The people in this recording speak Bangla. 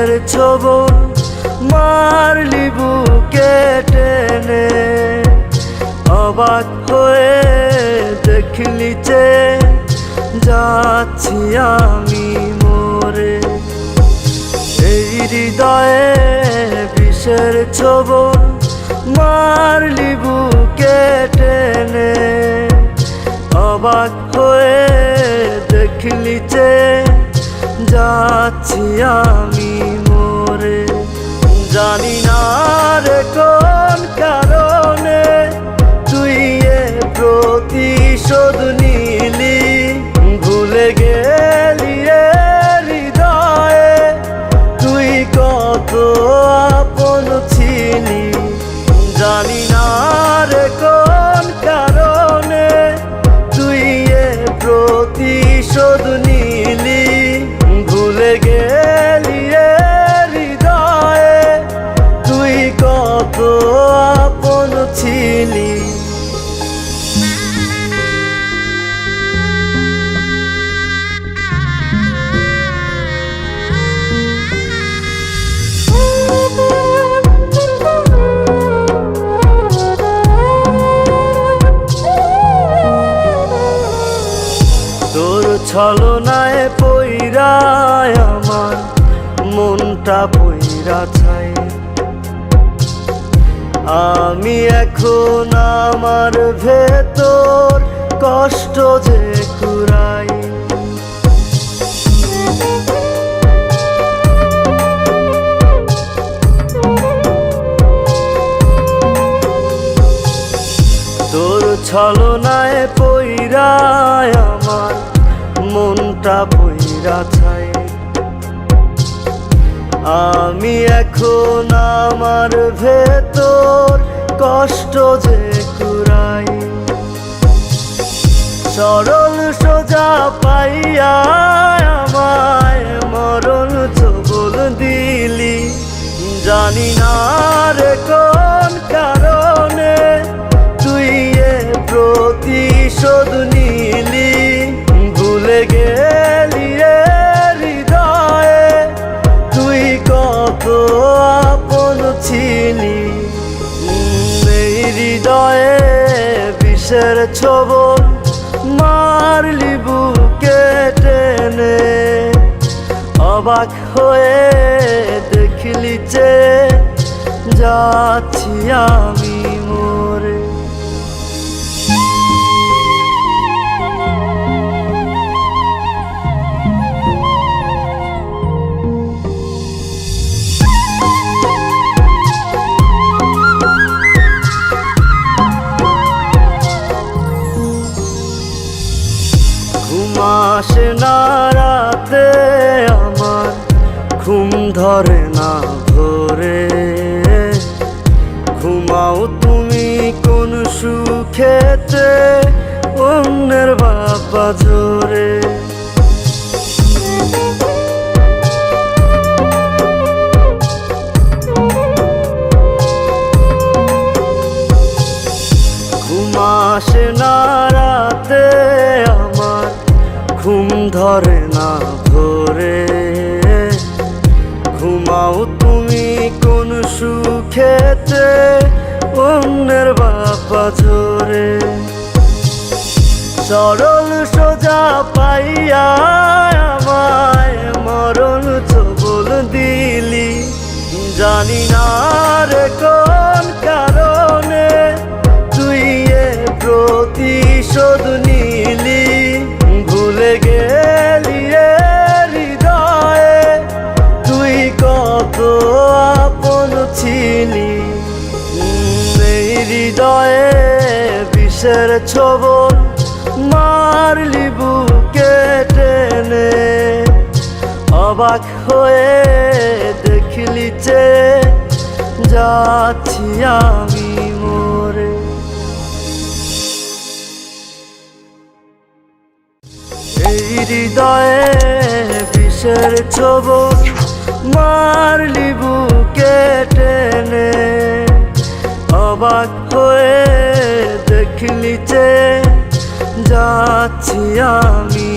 বিষের ছোবল মারলি বুকে টেনে, অবাক হয়ে দেখলি যে যাচ্ছি আমি মরে। এই হৃদয়ে বিষের ছোবল মারলি বুকে টেনে, অবাক হয়ে দেখলি যে যাচ্ছি আমি মরে। জানি না রে কোন কারণে তুই এ প্রতিশোধ নিলি, ভুলে গেলি রে হৃদয়ে তুই কত আপন ছিলি। জানি না রে কোন কারণে তুই এ প্রতিশোধ নিলি, ভুলে গেলি রে হৃদয়ে তুই কত আপন ছিলি। তোর ছলনায় পইরা আমার মনটা পইরা ছাই। আমি এখন আমার ভেতর কষ্ট যে কুড়াই। তোর ছলনায় পইরা আমার মনটা পইরা ছাই। আমি এখন আমার ভেতর কষ্ট যে কুড়াই। সরল সোজা পাইয়া আমায় মরণ ছোবল দিলি। জানি না রে কোন কারণে তুই এ প্রতিশোধ নিলি, ভুলে গেলি রে হৃদয়ে তুই কত আপন ছিলি। এই হৃদয়ে বিষের ছোবল মারলি বুকে টেনে, অবাক হয়ে দেখলি যে যাচ্ছি আমি মরে। আসে না রাতে আমার, ঘুম ধরে না ভোরে। ঘুমাও তুমি কোন সুখেতে অন্যের বাবা জোরে। ঘুম আসে না রাতে আমার, ঘুম ধরে না ভোরে। ঘুমাও তুমি কোন সুখেতে অন্যের বাবা জোরে। সরল সোজা পাইয়া আমায় মরণ ছোবল দিলি। জানি না রে কোন কারণে তুই এ প্রতিশোধ নিলি, ভুলে গেলি রে হৃদয়ে তুই কত আপন ছিলি। এই হৃদয়ে বিষের ছোবল মারলি বুকে টেনে, অবাক হয়ে দেখলি যে যাচ্ছি আমি মরে। এই হৃদয়ে বিষের ছোবল মারলি বুকে টেনে, অবাক হয়ে দেখলি যে যাচ্ছি আমি।